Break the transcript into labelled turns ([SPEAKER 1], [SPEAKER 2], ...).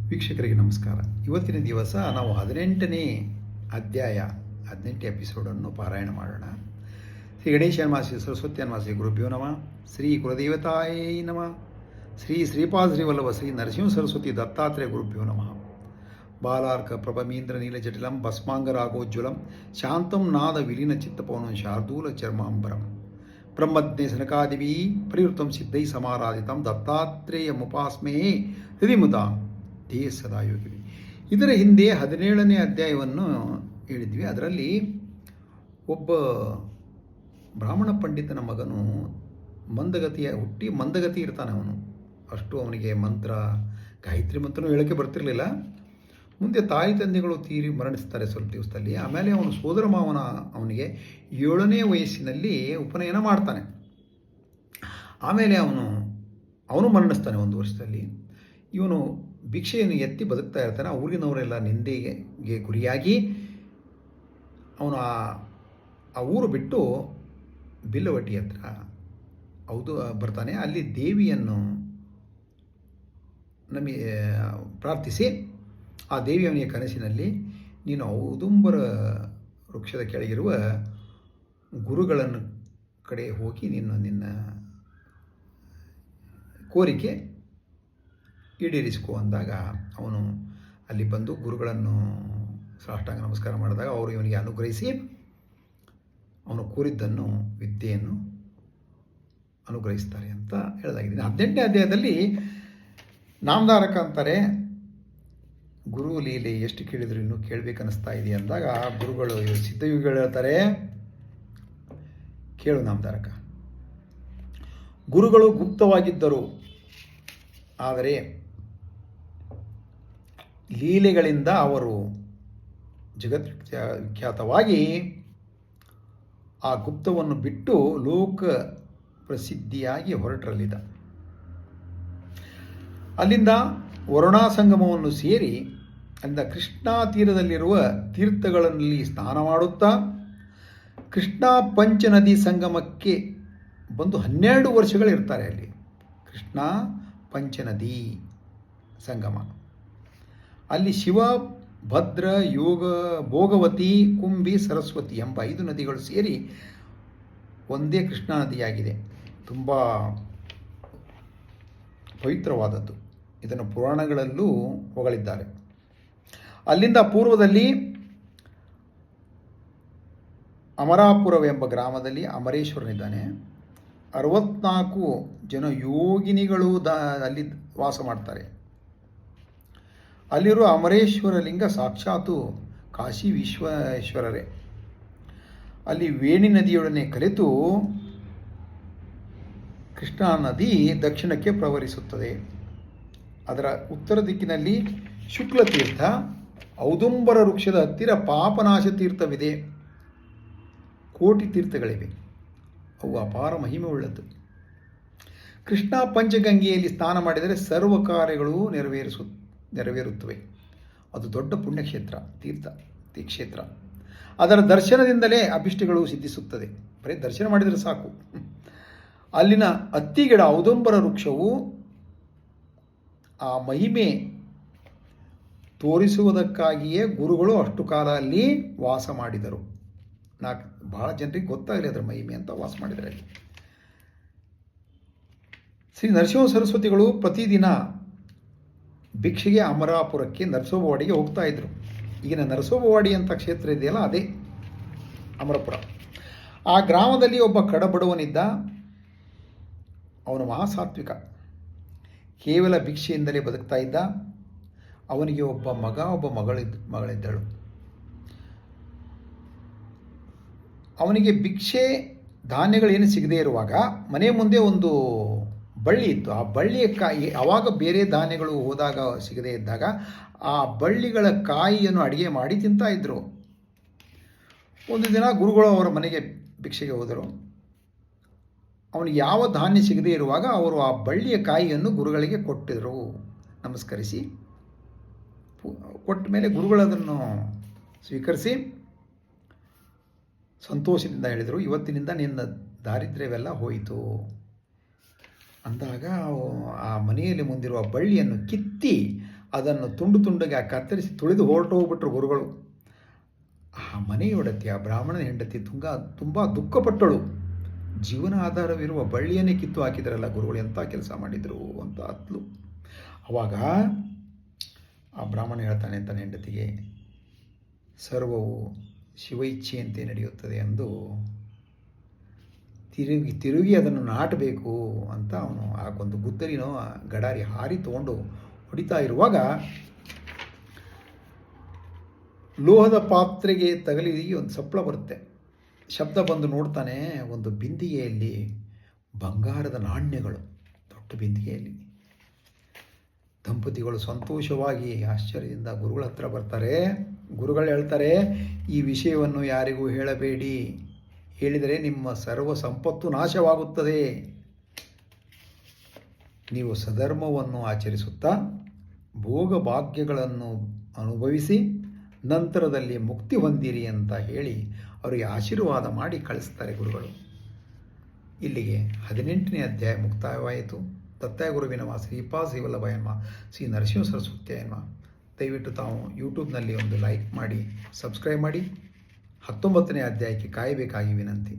[SPEAKER 1] ವೀಕ್ಷಕರಿಗೆ ನಮಸ್ಕಾರ. ಇವತ್ತಿನ ದಿವಸ ನಾವು 18ನೇ ಅಧ್ಯಾಯ 18 ಎಪಿಸೋಡನ್ನು ಪಾರಾಯಣ ಮಾಡೋಣ. ಶ್ರೀ ಗಣೇಶನ್ಮಾಸಿ ಸರಸ್ವತ್ಯನ್ಮಾಸಿ ಗುರುಭ್ಯೋ ನಮಃ. ಶ್ರೀ ಕುಲದೇವತಾಯೇ ನಮಃ. ಶ್ರೀ ಶ್ರೀಪಾದ ಶ್ರೀವಲ್ಲಭ ಶ್ರೀ ನರಸಿಂಹ ಸರಸ್ವತಿ ದತ್ತಾತ್ರೇಯ ಗುರುಭ್ಯೋ ನಮಃ. ಬಾಲಾರ್ಕ ಪ್ರಭಮೀಂದ್ರ ನೀಲಜಟಿಲಂ ಭಸ್ಮಾಂಗರಾಗೋಜ್ವಲಂ ಶಾಂತಂ ನಾದ ವಿಲೀನ ಚಿತ್ತಪವನಂ ಶಾರ್ದೂಲ ಚರ್ಮಾಂಬರಂ ಬ್ರಹ್ಮಜ್ಞೆ ಸನಕಾದಿವಿ ಪರಿವೃತಂ ಸಿದ್ಧೈ ಸಮಾರಾಧಿತಂ ದತ್ತಾತ್ರೇಯ ಮುಪಾಸ್ಮೇ ಹೃದಿಮುದ ದೇ ಸದಾ ಯೋಗಿವಿ. ಇದರ ಹಿಂದೆ 17ನೇ ಅಧ್ಯಾಯವನ್ನು ಹೇಳಿದ್ವಿ. ಅದರಲ್ಲಿ ಒಬ್ಬ ಬ್ರಾಹ್ಮಣ ಪಂಡಿತನ ಮಗನು ಮಂದಗತಿಯ ಹುಟ್ಟಿ ಮಂದಗತಿ ಇರ್ತಾನೆ. ಅವನು ಅಷ್ಟು ಅವನಿಗೆ ಮಂತ್ರ ಗಾಯತ್ರಿ ಮಂತ್ರನೂ ಹೇಳೋಕ್ಕೆ ಬರ್ತಿರಲಿಲ್ಲ. ಮುಂದೆ ತಾಯಿ ತಂದೆಗಳು ತೀರಿ ಮರಣಿಸ್ತಾರೆ ಸ್ವಲ್ಪ ದಿವಸದಲ್ಲಿ. ಆಮೇಲೆ ಅವನು ಸೋದರ ಮಾವನ ಅವನಿಗೆ 7ನೇ ವಯಸ್ಸಿನಲ್ಲಿ ಉಪನಯನ ಮಾಡ್ತಾನೆ. ಆಮೇಲೆ ಅವನು ಮರಣಿಸ್ತಾನೆ 1 ವರ್ಷದಲ್ಲಿ. ಇವನು ಭಿಕ್ಷೆಯನ್ನು ಎತ್ತಿ ಬದುಕ್ತಾ ಇರ್ತಾನೆ. ಆ ಊರಿನವರೆಲ್ಲ ನಿಂದೆಗೆ ಗುರಿಯಾಗಿ ಅವನು ಆ ಊರು ಬಿಟ್ಟು ಬಿಲ್ಲವಟ್ಟಿ ಹತ್ರ ಬರ್ತಾನೆ. ಅಲ್ಲಿ ದೇವಿಯನ್ನು ನಮಗೆ ಪ್ರಾರ್ಥಿಸಿ ಆ ದೇವಿ ಅವನಿಗೆ ಕನಸಿನಲ್ಲಿ, ನೀನು ಔದುಂಬರ ವೃಕ್ಷದ ಕೆಳಗಿರುವ ಗುರುಗಳನ್ನು ಕಡೆ ಹೋಗಿ ನಿನ್ನ ಕೋರಿಕೆ ಈಡೇರಿಸಿಕೊ ಅಂದಾಗ ಅವನು ಅಲ್ಲಿ ಬಂದು ಗುರುಗಳನ್ನು ಸಾಷ್ಟಾಂಗ ನಮಸ್ಕಾರ ಮಾಡಿದಾಗ ಅವರು ಇವನಿಗೆ ಅನುಗ್ರಹಿಸಿ ಅವನು ಕೋರಿದ್ದನ್ನು ವಿದ್ಯೆಯನ್ನು ಅನುಗ್ರಹಿಸ್ತಾರೆ ಅಂತ ಹೇಳಲಾಗಿದೆ. 18ನೇ ಅಧ್ಯಾಯದಲ್ಲಿ ನಾಮಧಾರಕ ಅಂತಾರೆ, ಗುರು ಲೀಲೆ ಎಷ್ಟು ಕೇಳಿದ್ರು ಇನ್ನೂ ಕೇಳಬೇಕನ್ನಿಸ್ತಾ ಇದೆ ಅಂದಾಗ ಗುರುಗಳು ಸಿದ್ಧಯುಗಿಗಳು ಹೇಳ್ತಾರೆ, ಕೇಳು ನಾಮಧಾರಕ. ಗುರುಗಳು ಗುಪ್ತವಾಗಿದ್ದರು, ಆದರೆ ಲೀಲೆಗಳಿಂದ ಅವರು ವಿಖ್ಯಾತವಾಗಿ ಆ ಗುಪ್ತವನ್ನು ಬಿಟ್ಟು ಲೋಕ ಪ್ರಸಿದ್ಧಿಯಾಗಿ ಹೊರಟರಲಿದ. ಅಲ್ಲಿಂದ ವರುಣಾ ಸಂಗಮವನ್ನು ಸೇರಿ ಅಲ್ಲಿಂದ ಕೃಷ್ಣಾ ತೀರದಲ್ಲಿರುವ ತೀರ್ಥಗಳಲ್ಲಿ ಸ್ನಾನ ಮಾಡುತ್ತಾ ಕೃಷ್ಣಾ ಪಂಚನದಿ ಸಂಗಮಕ್ಕೆ ಬಂದು 12 ವರ್ಷಗಳಿರ್ತಾರೆ. ಅಲ್ಲಿ ಕೃಷ್ಣಾ ಪಂಚನದಿ ಸಂಗಮ, ಅಲ್ಲಿ ಶಿವ, ಭದ್ರ, ಯೋಗ, ಭೋಗವತಿ, ಕುಂಭಿ, ಸರಸ್ವತಿ ಎಂಬ 5 ನದಿಗಳು ಸೇರಿ ಒಂದೇ ಕೃಷ್ಣಾ ನದಿಯಾಗಿದೆ. ತುಂಬ ಪವಿತ್ರವಾದದ್ದು. ಇದನ್ನು ಪುರಾಣಗಳಲ್ಲೂ ಹೊಗಳಿದ್ದಾರೆ. ಅಲ್ಲಿಂದ ಪೂರ್ವದಲ್ಲಿ ಅಮರಾಪುರವೆಂಬ ಗ್ರಾಮದಲ್ಲಿ ಅಮರೇಶ್ವರನಿದ್ದಾನೆ. 64 ಜನ ಯೋಗಿನಿಗಳು ಅಲ್ಲಿ ವಾಸ ಮಾಡ್ತಾರೆ. ಅಲ್ಲಿರುವ ಅಮರೇಶ್ವರ ಲಿಂಗ ಸಾಕ್ಷಾತ್ತು ಕಾಶಿ ವಿಶ್ವೇಶ್ವರರೇ. ಅಲ್ಲಿ ವೇಣಿ ನದಿಯೊಡನೆ ಕಲೆತು ಕೃಷ್ಣಾ ನದಿ ದಕ್ಷಿಣಕ್ಕೆ ಪ್ರವಹಿಸುತ್ತದೆ. ಅದರ ಉತ್ತರ ದಿಕ್ಕಿನಲ್ಲಿ ಶುಕ್ಲ ತೀರ್ಥ, ಔದುಂಬರ ವೃಕ್ಷದ ಹತ್ತಿರ ಪಾಪನಾಶ ತೀರ್ಥವಿದೆ. ಕೋಟಿ ತೀರ್ಥಗಳಿವೆ, ಅವು ಅಪಾರ ಮಹಿಮೆ ಉಳ್ಳದ್ದು. ಕೃಷ್ಣಾ ಪಂಚಗಂಗೆಯಲ್ಲಿ ಸ್ನಾನ ಮಾಡಿದರೆ ಸರ್ವ ಕಾರ್ಯಗಳು ನೆರವೇರುತ್ತವೆ. ಅದು ದೊಡ್ಡ ಪುಣ್ಯಕ್ಷೇತ್ರ, ತೀರ್ಥಕ್ಷೇತ್ರ. ಅದರ ದರ್ಶನದಿಂದಲೇ ಅಭಿಷ್ಟಗಳು ಸಿದ್ಧಿಸುತ್ತದೆ. ಬರೀ ದರ್ಶನ ಮಾಡಿದರೆ ಸಾಕು. ಅಲ್ಲಿನ ಅತ್ತಿಗಿಡ ಔದುಂಬರ ವೃಕ್ಷವು ಆ ಮಹಿಮೆ ತೋರಿಸುವುದಕ್ಕಾಗಿಯೇ ಗುರುಗಳು ಅಷ್ಟು ಕಾಲ ಅಲ್ಲಿ ವಾಸ ಮಾಡಿದರು. ಬಹಳ ಜನರಿಗೆ ಗೊತ್ತಾಗಲಿ ಅದರ ಮಹಿಮೆ ಅಂತ ವಾಸ ಮಾಡಿದರೆ ಅಲ್ಲಿ. ಶ್ರೀ ನರಸಿಂಹ ಸರಸ್ವತಿಗಳು ಪ್ರತಿದಿನ ಭಿಕ್ಷೆಗೆ ಅಮರಾಪುರಕ್ಕೆ ನರಸೋಬವಾಡಿಗೆ ಹೋಗ್ತಾ ಇದ್ರು. ಈಗಿನ ನರಸೋಬವಾಡಿ ಅಂತ ಕ್ಷೇತ್ರ ಇದೆಯಲ್ಲ, ಅದೇ ಅಮರಾಪುರ. ಆ ಗ್ರಾಮದಲ್ಲಿ ಒಬ್ಬ ಕಡಬಡವನಿದ್ದ. ಅವನು ಮಹಾಸಾತ್ವಿಕ, ಕೇವಲ ಭಿಕ್ಷೆಯಿಂದಲೇ ಬದುಕ್ತಾ ಇದ್ದ. ಅವನಿಗೆ ಒಬ್ಬ ಮಗಳಿದ್ದಳು. ಅವನಿಗೆ ಭಿಕ್ಷೆ ಧಾನ್ಯಗಳೇನು ಸಿಗದೇ ಇರುವಾಗ ಮನೆ ಮುಂದೆ ಒಂದು ಬಳ್ಳಿ ಇತ್ತು. ಆ ಬಳ್ಳಿಯ ಕಾಯಿ, ಆವಾಗ ಬೇರೆ ಧಾನ್ಯಗಳು ಹೋದಾಗ ಸಿಗದೇ ಇದ್ದಾಗ ಆ ಬಳ್ಳಿಗಳ ಕಾಯಿಯನ್ನು ಅಡುಗೆ ಮಾಡಿ ತಿಂತಾ ಇದ್ದರು. ಒಂದು ದಿನ ಗುರುಗಳು ಅವರ ಮನೆಗೆ ಭಿಕ್ಷೆಗೆ ಹೋದರು. ಅವನಿಗೆ ಯಾವ ಧಾನ್ಯ ಸಿಗದೇ ಇರುವಾಗ ಅವರು ಆ ಬಳ್ಳಿಯ ಕಾಯಿಯನ್ನು ಗುರುಗಳಿಗೆ ಕೊಟ್ಟಿದ್ರು. ನಮಸ್ಕರಿಸಿ ಕೊಟ್ಟ ಮೇಲೆ ಗುರುಗಳು ಅದನ್ನು ಸ್ವೀಕರಿಸಿ ಸಂತೋಷದಿಂದ ಹೇಳಿದರು, ಇವತ್ತಿನಿಂದ ನಿನ್ನ ದಾರಿದ್ರ್ಯವೆಲ್ಲ ಹೋಯಿತು ಅಂದಾಗ ಆ ಮನೆಯಲ್ಲಿ ಮುಂದಿರುವ ಬಳ್ಳಿಯನ್ನು ಕಿತ್ತಿ ಅದನ್ನು ತುಂಡು ತುಂಡಿಗೆ ಕತ್ತರಿಸಿ ತುಳಿದು ಹೊರಟು ಹೋಗ್ಬಿಟ್ರು ಗುರುಗಳು. ಆ ಮನೆಯೊಡತಿ, ಆ ಬ್ರಾಹ್ಮಣನ ಹೆಂಡತಿ ತುಂಬ ದುಃಖಪಟ್ಟಳು. ಜೀವನ ಆಧಾರವಿರುವ ಬಳ್ಳಿಯನ್ನೇ ಕಿತ್ತು ಹಾಕಿದರಲ್ಲ ಗುರುಗಳು, ಎಂಥ ಕೆಲಸ ಮಾಡಿದರು ಅಂತ ಅತ್ಲು. ಆವಾಗ ಆ ಬ್ರಾಹ್ಮಣ ಹೇಳ್ತಾನೆ ತನ್ನ ಹೆಂಡತಿಗೆ, ಸರ್ವವು ಶಿವ ಇಚ್ಛೆಯಂತೆ ನಡೆಯುತ್ತದೆ ಎಂದು ತಿರುಗಿ ಅದನ್ನು ನಾಟಬೇಕು ಅಂತ ಅವನು ಒಂದು ಗುದ್ದಲಿನೋ ಗಡಾರಿ ಹಾರಿ ತೊಗೊಂಡು ಹೊಡಿತಾ ಇರುವಾಗ ಲೋಹದ ಪಾತ್ರೆಗೆ ತಗಲಿ ಒಂದು ಸಪ್ಪಳ ಬರುತ್ತೆ. ಶಬ್ದ ಬಂದು ನೋಡ್ತಾನೆ, ಒಂದು ಬಿಂದಿಗೆಯಲ್ಲಿ ಬಂಗಾರದ ನಾಣ್ಯಗಳು, ದೊಡ್ಡ ಬಿಂದಿಗೆಯಲ್ಲಿ. ದಂಪತಿಗಳು ಸಂತೋಷವಾಗಿ ಆಶ್ಚರ್ಯದಿಂದ ಗುರುಗಳ ಹತ್ರ ಬರ್ತಾರೆ. ಗುರುಗಳು ಹೇಳ್ತಾರೆ, ಈ ವಿಷಯವನ್ನು ಯಾರಿಗೂ ಹೇಳಬೇಡಿ, ಹೇಳಿದರೆ ನಿಮ್ಮ ಸರ್ವ ಸಂಪತ್ತು ನಾಶವಾಗುತ್ತದೆ. ನೀವು ಸಧರ್ಮವನ್ನು ಆಚರಿಸುತ್ತಾ ಭೋಗ ಭಾಗ್ಯಗಳನ್ನು ಅನುಭವಿಸಿ ನಂತರದಲ್ಲಿ ಮುಕ್ತಿ ಹೊಂದಿರಿ ಅಂತ ಹೇಳಿ ಅವರಿಗೆ ಆಶೀರ್ವಾದ ಮಾಡಿ ಕಳಿಸ್ತಾರೆ ಗುರುಗಳು. ಇಲ್ಲಿಗೆ 18ನೇ ಅಧ್ಯಾಯ ಮುಕ್ತಾಯವಾಯಿತು. ದತ್ತಾಯ ಗುರುವಿನಮ ಶ್ರೀಪಾದ ಶ್ರೀ ನರಸಿಂಹ ಸರಸ್ವತಿಯ ನಮಃ. ದಯವಿಟ್ಟು ತಾವು ಯೂಟ್ಯೂಬ್ನಲ್ಲಿ ಒಂದು ಲೈಕ್ ಮಾಡಿ, ಸಬ್ಸ್ಕ್ರೈಬ್ ಮಾಡಿ. 19ನೇ ಅಧ್ಯಾಯಕ್ಕೆ ಕಾಯಬೇಕಾಗಿ ವಿನಂತಿ.